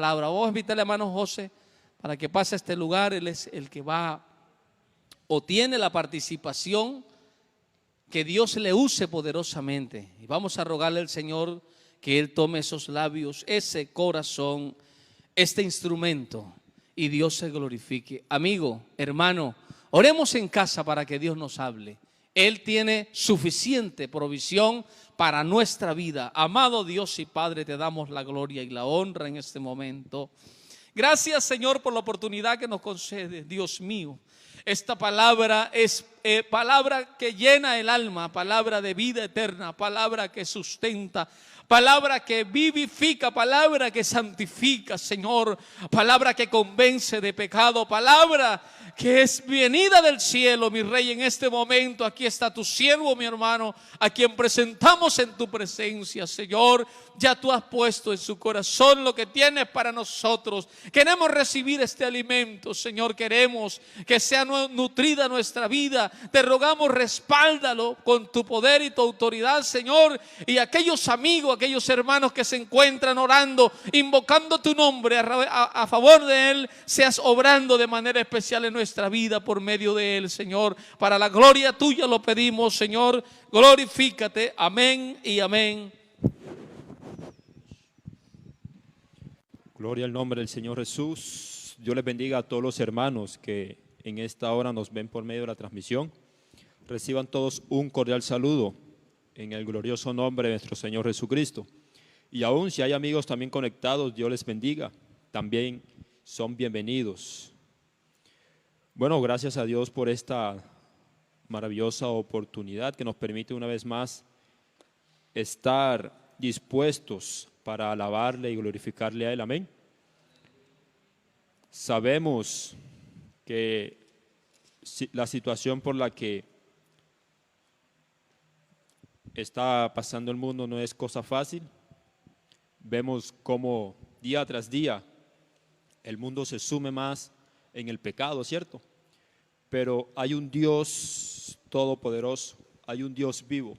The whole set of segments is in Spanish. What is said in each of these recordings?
palabra. Vamos a invitarle a hermano José para que pase a este lugar. Él es el que va o tiene la participación, que Dios le use poderosamente. Y vamos a rogarle al Señor que Él tome esos labios, ese corazón, este instrumento, y Dios se glorifique. Amigo, hermano, oremos en casa para que Dios nos hable. Él tiene suficiente provisión para nuestra vida. Amado Dios y Padre, te damos la gloria y la honra en este momento. Gracias, Señor, por la oportunidad que nos concede, Dios mío. Esta palabra es palabra que llena el alma, palabra de vida eterna, palabra que sustenta, palabra que vivifica, palabra que santifica, Señor, palabra que convence de pecado, palabra que es venida del cielo, mi Rey. En este momento aquí está tu siervo, mi hermano, a quien presentamos en tu presencia, Señor. Ya tú has puesto en su corazón lo que tienes para nosotros. Queremos recibir este alimento, Señor. Queremos que sea nutrida nuestra vida. Te rogamos, respáldalo con tu poder y tu autoridad, Señor. Y aquellos amigos, aquellos hermanos que se encuentran orando, invocando tu nombre a favor de Él, seas obrando de manera especial en nuestra vida por medio de Él, Señor. Para la gloria tuya lo pedimos, Señor. Glorifícate. Amén y amén. Gloria al nombre del Señor Jesús. Dios les bendiga a todos los hermanos que en esta hora nos ven por medio de la transmisión. Reciban todos un cordial saludo en el glorioso nombre de nuestro Señor Jesucristo. Y aún si hay amigos también conectados, Dios les bendiga. También son bienvenidos. Bueno, gracias a Dios por esta maravillosa oportunidad que nos permite una vez más estar dispuestos para alabarle y glorificarle a Él. Amén. Sabemos que la situación por la que está pasando el mundo no es cosa fácil. Vemos cómo día tras día el mundo se sume más en el pecado, ¿cierto? Pero hay un Dios todopoderoso, hay un Dios vivo,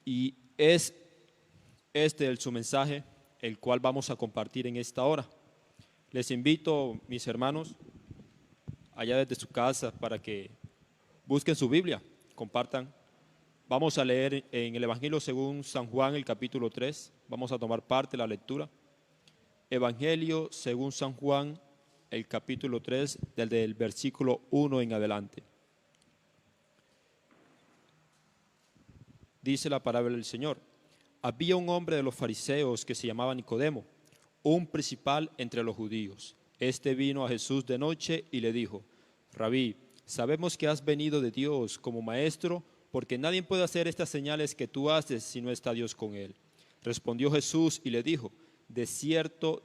y es este es su mensaje, el cual vamos a compartir en esta hora. Les invito, mis hermanos, allá desde su casa, para que busquen su Biblia, compartan. Vamos a leer en el Evangelio según San Juan, el capítulo 3. Vamos a tomar parte de la lectura. Evangelio según San Juan, el capítulo 3, desde el versículo 1 en adelante. Dice la palabra del Señor. Había un hombre de los fariseos que se llamaba Nicodemo, un principal entre los judíos. Este vino a Jesús de noche y le dijo: Rabí, sabemos que has venido de Dios como maestro, porque nadie puede hacer estas señales que tú haces si no está Dios con él. Respondió Jesús y le dijo: de cierto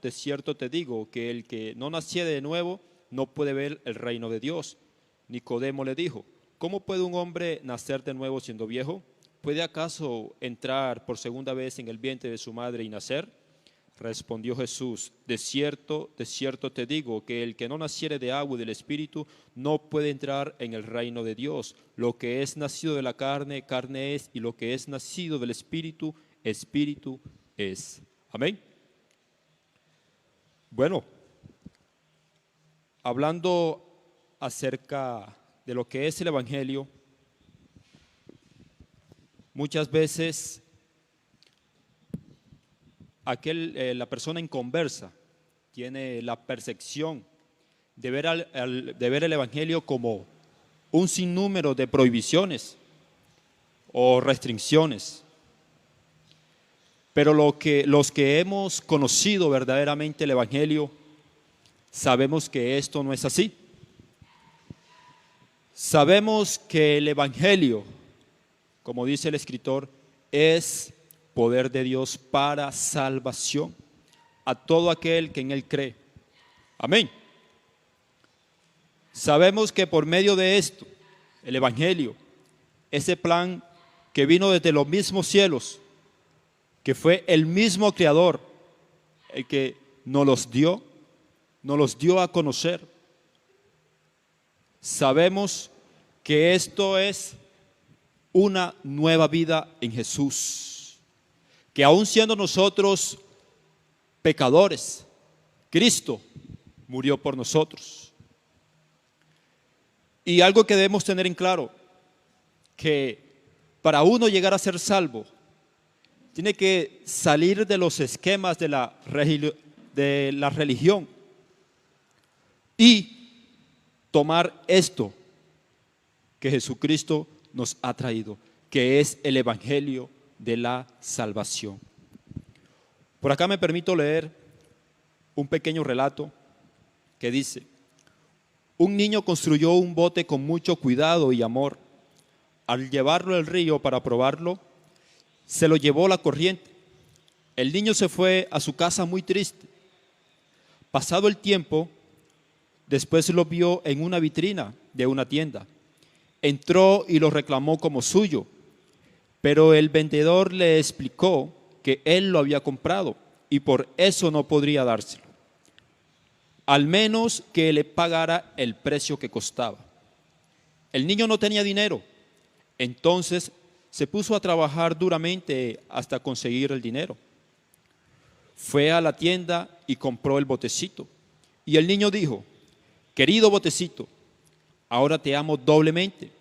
te digo que el que no naciere de nuevo no puede ver el reino de Dios. Nicodemo le dijo: ¿cómo puede un hombre nacer de nuevo siendo viejo? ¿Puede acaso entrar por segunda vez en el vientre de su madre y nacer? Respondió Jesús: de cierto te digo que el que no naciere de agua y del Espíritu no puede entrar en el reino de Dios. Lo que es nacido de la carne, carne es, y lo que es nacido del Espíritu, Espíritu es. Amén. Bueno, hablando acerca de lo que es el Evangelio, muchas veces la persona inconversa tiene la percepción de ver el Evangelio como un sinnúmero de prohibiciones o restricciones. Pero los que hemos conocido verdaderamente el Evangelio, sabemos que esto no es así. Sabemos que el Evangelio, como dice el escritor, es poder de Dios para salvación a todo aquel que en Él cree. Amén. Sabemos que por medio de esto, el Evangelio, ese plan que vino desde los mismos cielos, que fue el mismo Creador el que nos los dio a conocer. Sabemos que esto es una nueva vida en Jesús, que aún siendo nosotros pecadores, Cristo murió por nosotros. Y algo que debemos tener en claro, que para uno llegar a ser salvo, tiene que salir de los esquemas de la religión y tomar esto que Jesucristo nos ha traído, que es el Evangelio de la salvación. Por acá me permito leer un pequeño relato que dice: un niño construyó un bote con mucho cuidado y amor. Al llevarlo al río para probarlo, se lo llevó la corriente. El niño se fue a su casa muy triste. Pasado el tiempo, después lo vio en una vitrina de una tienda. Entró y lo reclamó como suyo, pero el vendedor le explicó que él lo había comprado y por eso no podría dárselo, al menos que le pagara el precio que costaba. El niño no tenía dinero, entonces se puso a trabajar duramente hasta conseguir el dinero. Fue a la tienda y compró el botecito. Y el niño dijo: querido botecito, ahora te amo doblemente.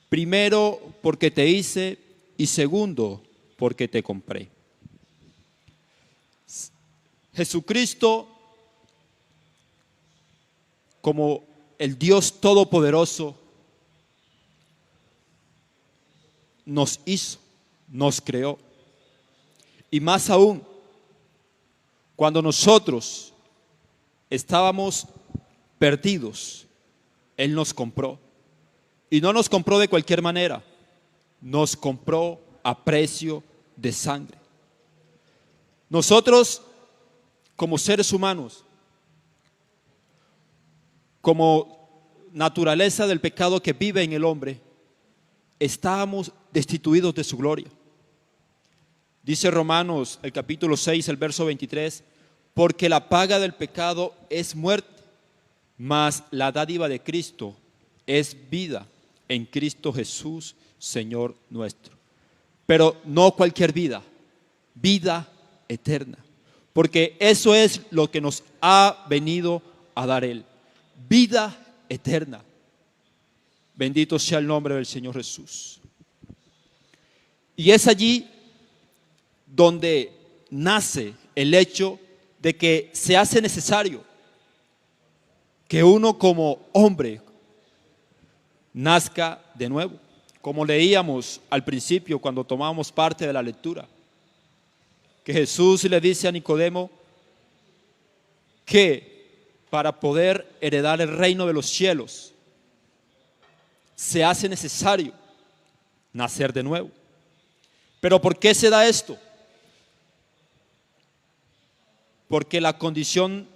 Primero, porque te hice, y segundo, porque te compré. Jesucristo, como el Dios Todopoderoso, nos hizo, nos creó. Y más aún, cuando nosotros estábamos perdidos, Él nos compró. Y no nos compró de cualquier manera, nos compró a precio de sangre. Nosotros, como seres humanos, como naturaleza del pecado que vive en el hombre, estábamos destituidos de su gloria. Dice Romanos, el capítulo 6, el verso 23, porque la paga del pecado es muerte, mas la dádiva de Cristo es vida en Cristo Jesús, Señor nuestro. Pero no cualquier vida, vida eterna, porque eso es lo que nos ha venido a dar Él, vida eterna. Bendito sea el nombre del Señor Jesús. Y es allí donde nace el hecho de que se hace necesario que uno como hombre nazca de nuevo, como leíamos al principio cuando tomamos parte de la lectura, que Jesús le dice a Nicodemo que para poder heredar el reino de los cielos se hace necesario nacer de nuevo. ¿Pero por qué se da esto? Porque la condición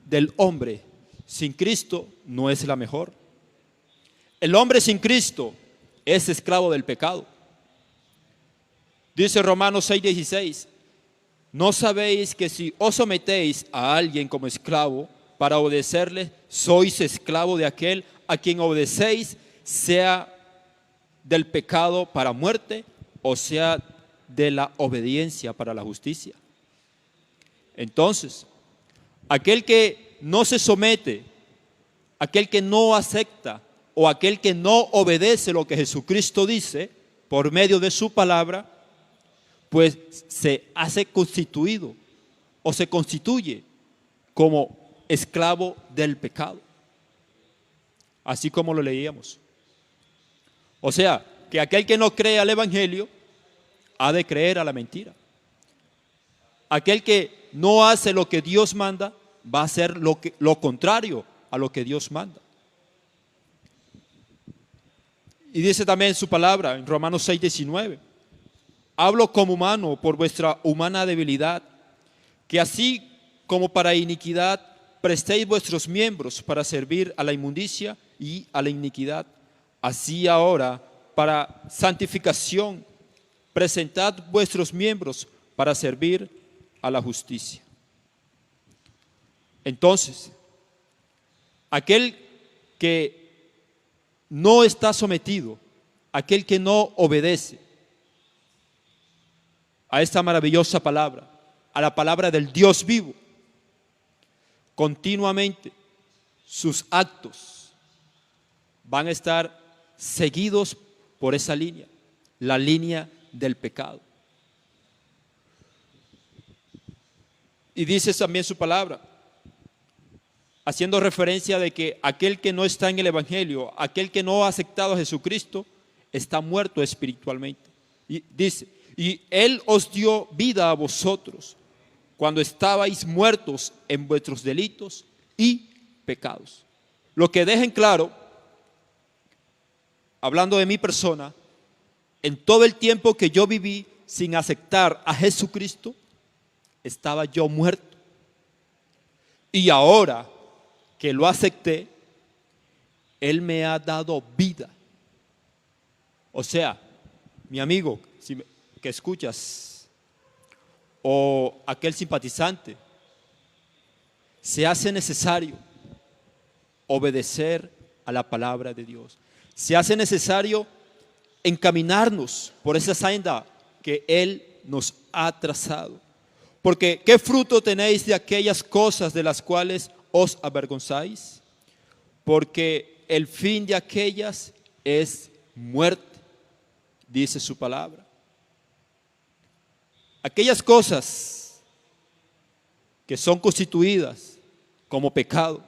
del hombre sin Cristo no es la mejor. El hombre sin Cristo es esclavo del pecado. Dice Romanos 6:16, ¿no sabéis que si os sometéis a alguien como esclavo para obedecerle, sois esclavo de aquel a quien obedecéis, sea del pecado para muerte o sea de la obediencia para la justicia? Entonces, aquel que no se somete, aquel que no acepta o aquel que no obedece lo que Jesucristo dice por medio de su palabra, pues se hace constituido o se constituye como esclavo del pecado, así como lo leíamos. O sea, que aquel que no cree al Evangelio ha de creer a la mentira. Aquel que no hace lo que Dios manda va a hacer lo contrario a lo que Dios manda. Y dice también su palabra en Romanos 6:19, hablo como humano por vuestra humana debilidad, que así como para iniquidad prestéis vuestros miembros para servir a la inmundicia y a la iniquidad, así ahora para santificación presentad vuestros miembros para servir a la justicia. Entonces, aquel que no está sometido, aquel que no obedece a esta maravillosa palabra, a la palabra del Dios vivo, continuamente sus actos van a estar seguidos por esa línea, la línea del pecado. Y dice también su palabra, haciendo referencia de que aquel que no está en el Evangelio, aquel que no ha aceptado a Jesucristo, está muerto espiritualmente. Y dice, y Él os dio vida a vosotros cuando estabais muertos en vuestros delitos y pecados. Lo que dejen claro, hablando de mi persona, en todo el tiempo que yo viví sin aceptar a Jesucristo, estaba yo muerto. Y ahora que lo acepté, Él me ha dado vida. O sea, mi amigo que escuchas, o aquel simpatizante, se hace necesario obedecer a la palabra de Dios. Se hace necesario encaminarnos por esa senda que Él nos ha trazado. Porque ¿qué fruto tenéis de aquellas cosas de las cuales os avergonzáis? Porque el fin de aquellas es muerte, dice su palabra. Aquellas cosas que son constituidas como pecado,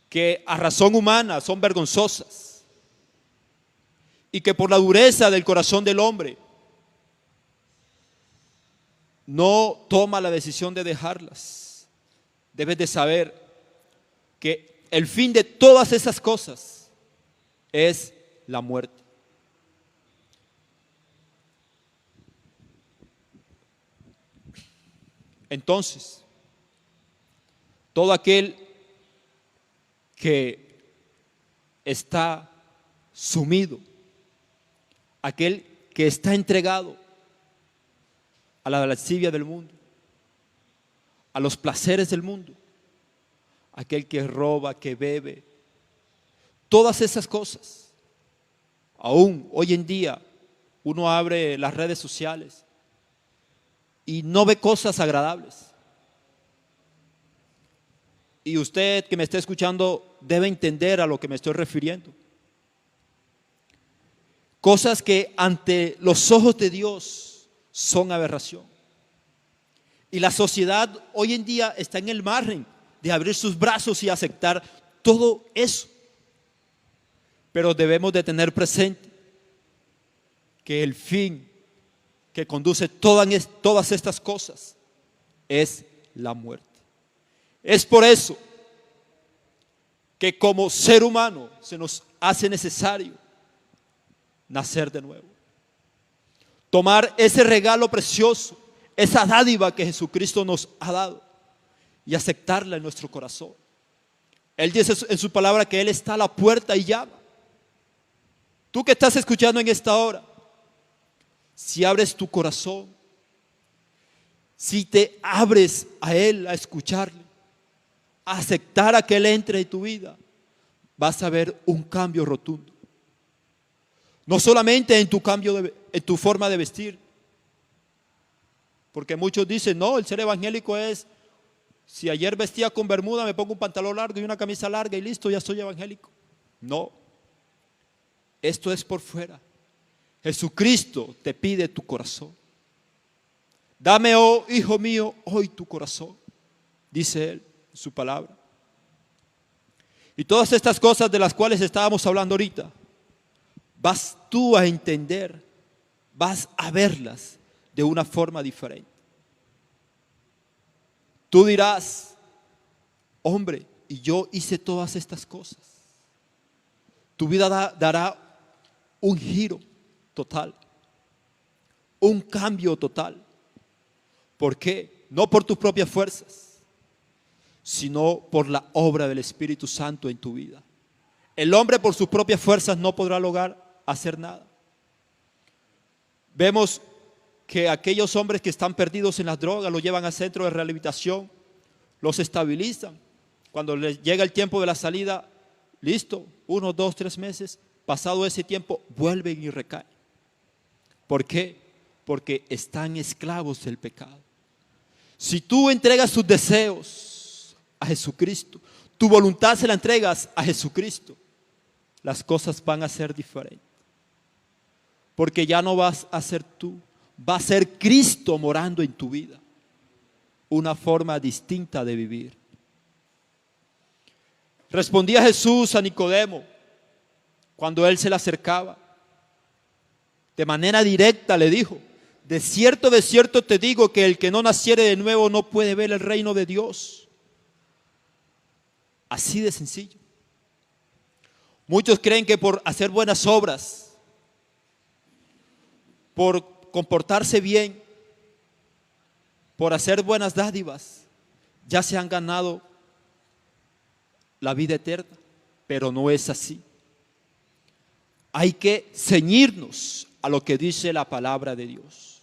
que a razón humana son vergonzosas y que por la dureza del corazón del hombre no toma la decisión de dejarlas. Debes de saber que el fin de todas esas cosas es la muerte. Entonces, todo aquel que está sumido, aquel que está entregado a la lascivia del mundo, a los placeres del mundo, aquel que roba, que bebe, todas esas cosas. Aún hoy en día uno abre las redes sociales y no ve cosas agradables. Y usted que me está escuchando debe entender a lo que me estoy refiriendo. Cosas que ante los ojos de Dios son aberración. Y la sociedad hoy en día está en el margen de abrir sus brazos y aceptar todo eso. Pero debemos de tener presente que el fin que conduce todas estas cosas es la muerte. Es por eso que como ser humano se nos hace necesario nacer de nuevo. Tomar ese regalo precioso, esa dádiva que Jesucristo nos ha dado y aceptarla en nuestro corazón. Él dice en su palabra que Él está a la puerta y llama. Tú que estás escuchando en esta hora, si abres tu corazón, si te abres a Él a escucharle, a aceptar a que Él entre en tu vida, vas a ver un cambio rotundo. No solamente en tu cambio, en tu forma de vestir, porque muchos dicen, no, el ser evangélico es, si ayer vestía con bermuda, me pongo un pantalón largo y una camisa larga y listo, ya soy evangélico. No, esto es por fuera. Jesucristo te pide tu corazón. Dame, oh hijo mío, hoy tu corazón, dice Él en su palabra. Y todas estas cosas de las cuales estábamos hablando ahorita, vas tú a entender, vas a verlas de una forma diferente. Tú dirás, hombre, y yo hice todas estas cosas. Tu vida dará un giro total, un cambio total. ¿Por qué? No por tus propias fuerzas, sino por la obra del Espíritu Santo en tu vida. El hombre por sus propias fuerzas no podrá lograr hacer nada. Vemos que aquellos hombres que están perdidos en las drogas los llevan a centros de rehabilitación, los estabilizan. Cuando les llega el tiempo de la salida, listo, 1, 2, 3 meses, pasado ese tiempo, vuelven y recaen. ¿Por qué? Porque están esclavos del pecado. Si tú entregas tus deseos a Jesucristo, tu voluntad se la entregas a Jesucristo, las cosas van a ser diferentes. Porque ya no vas a ser tú, va a ser Cristo morando en tu vida. Una forma distinta de vivir. Respondía Jesús a Nicodemo cuando él se le acercaba. De manera directa le dijo: de cierto te digo que el que no naciere de nuevo no puede ver el reino de Dios. Así de sencillo. Muchos creen que por hacer buenas obras, por comportarse bien, por hacer buenas dádivas, ya se han ganado la vida eterna, pero no es así. Hay que ceñirnos a lo que dice la palabra de Dios.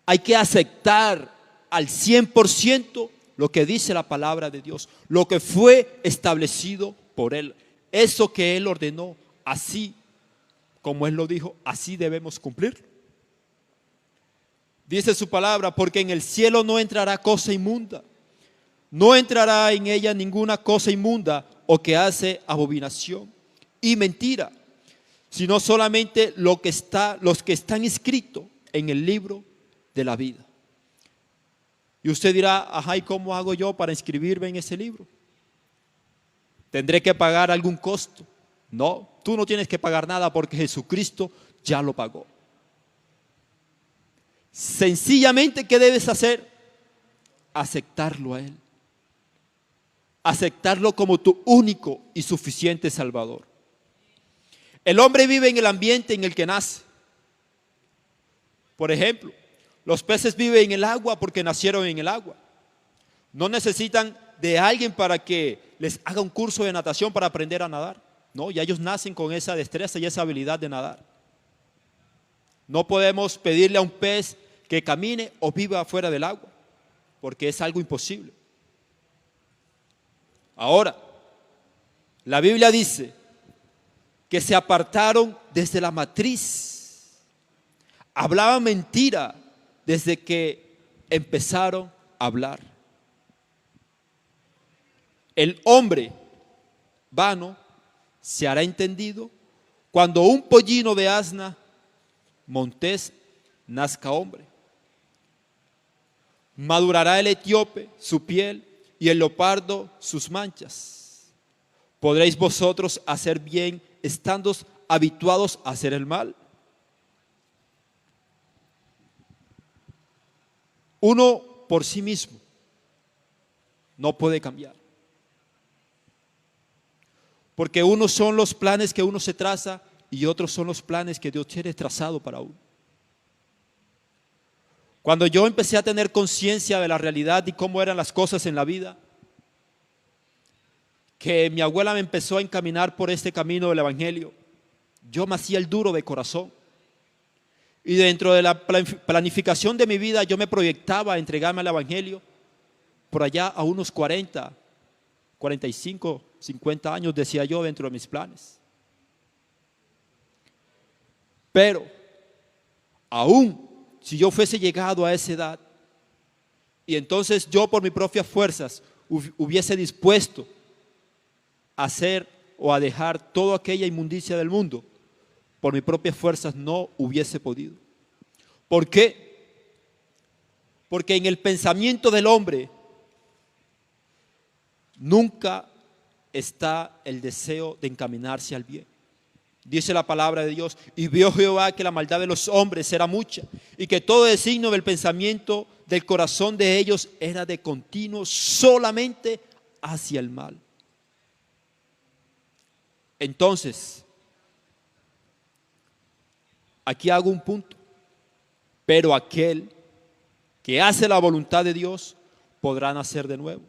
Hay que aceptar al 100% lo que dice la palabra de Dios, lo que fue establecido por Él. Eso que Él ordenó, así como Él lo dijo, así debemos cumplir. Dice su palabra: porque en el cielo no entrará cosa inmunda, no entrará en ella ninguna cosa inmunda o que hace abominación y mentira, sino solamente los que están escritos en el libro de la vida. Y usted dirá: ajá, ¿y cómo hago yo para inscribirme en ese libro? ¿Tendré que pagar algún costo? No, tú no tienes que pagar nada porque Jesucristo ya lo pagó. Sencillamente, ¿qué debes hacer? Aceptarlo a Él. Aceptarlo como tu único y suficiente Salvador. El hombre vive en el ambiente en el que nace. Por ejemplo, los peces viven en el agua porque nacieron en el agua. No necesitan de alguien para que les haga un curso de natación para aprender a nadar. No, ya ellos nacen con esa destreza y esa habilidad de nadar. No podemos pedirle a un pez que camine o viva fuera del agua, porque es algo imposible. Ahora, la Biblia dice que se apartaron desde la matriz. Hablaban mentira desde que empezaron a hablar. El hombre vano se hará entendido cuando un pollino de asna montés nazca hombre. Madurará el etíope su piel y el leopardo sus manchas. ¿Podréis vosotros hacer bien estando habituados a hacer el mal? Uno por sí mismo no puede cambiar. Porque unos son los planes que uno se traza y otros son los planes que Dios tiene trazado para uno. Cuando yo empecé a tener conciencia de la realidad y cómo eran las cosas en la vida, que mi abuela me empezó a encaminar por este camino del Evangelio, yo me hacía el duro de corazón. Y dentro de la planificación de mi vida yo me proyectaba a entregarme al Evangelio por allá a unos 40, 45, 50 años, decía yo dentro de mis planes. Pero aún si yo fuese llegado a esa edad y entonces yo por mis propias fuerzas hubiese dispuesto a hacer o a dejar toda aquella inmundicia del mundo, por mis propias fuerzas no hubiese podido. ¿Por qué? Porque en el pensamiento del hombre nunca está el deseo de encaminarse al bien. Dice la palabra de Dios: y vio Jehová que la maldad de los hombres era mucha, y que todo designio del pensamiento del corazón de ellos era de continuo solamente hacia el mal. Entonces, aquí hago un punto. Pero aquel que hace la voluntad de Dios podrá nacer de nuevo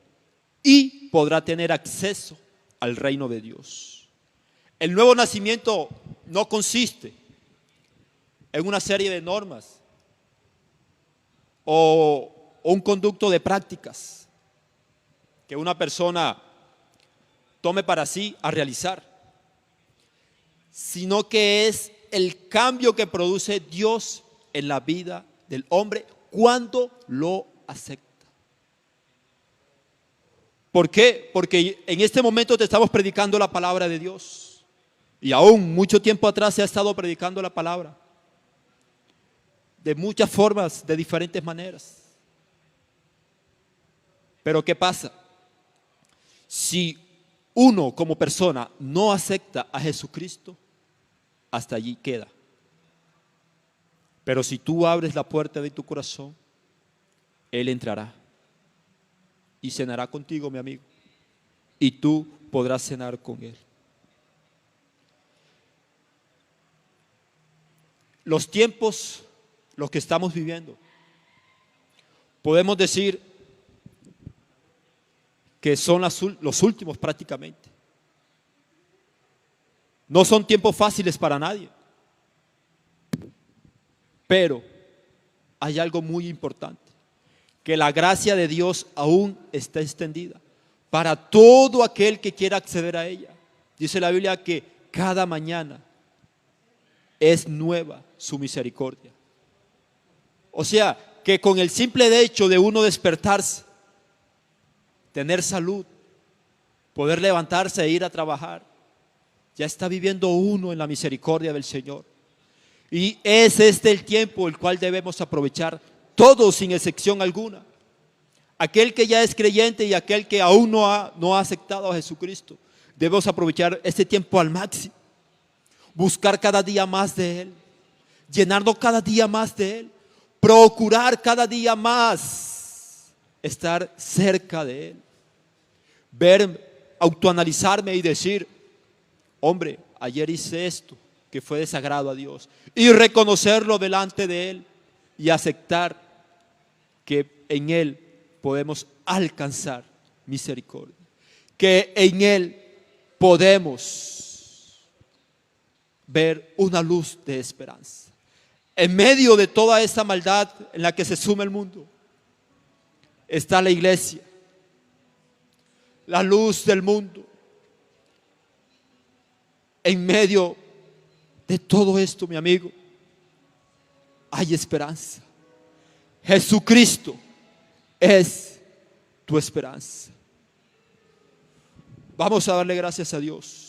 y podrá tener acceso al reino de Dios. El nuevo nacimiento no consiste en una serie de normas o un conducto de prácticas que una persona tome para sí a realizar, sino que es el cambio que produce Dios en la vida del hombre cuando lo acepta. ¿Por qué? Porque en este momento te estamos predicando la palabra de Dios. Y aún mucho tiempo atrás se ha estado predicando la palabra. De muchas formas, de diferentes maneras. Pero ¿qué pasa? Si uno como persona no acepta a Jesucristo, hasta allí queda. Pero si tú abres la puerta de tu corazón, Él entrará y cenará contigo, mi amigo. Y tú podrás cenar con Él. Los tiempos, los que estamos viviendo, podemos decir que son los últimos prácticamente. No son tiempos fáciles para nadie. Pero hay algo muy importante, que la gracia de Dios aún está extendida para todo aquel que quiera acceder a ella. Dice la Biblia que cada mañana es nueva su misericordia. O sea, que con el simple hecho de uno despertarse, tener salud, poder levantarse e ir a trabajar, ya está viviendo uno en la misericordia del Señor. Y es este el tiempo el cual debemos aprovechar todos sin excepción alguna. Aquel que ya es creyente y aquel que aún no ha aceptado a Jesucristo, debemos aprovechar este tiempo al máximo. Buscar cada día más de Él, llenarnos cada día más de Él, procurar cada día más estar cerca de Él, ver, autoanalizarme y decir, hombre, ayer hice esto que fue desagrado a Dios, y reconocerlo delante de Él y aceptar que en Él podemos alcanzar misericordia, que en Él podemos ver una luz de esperanza. En medio de toda esta maldad en la que se sume el mundo, está la iglesia, la luz del mundo. En medio de todo esto, mi amigo, hay esperanza. Jesucristo es tu esperanza. Vamos a darle gracias a Dios.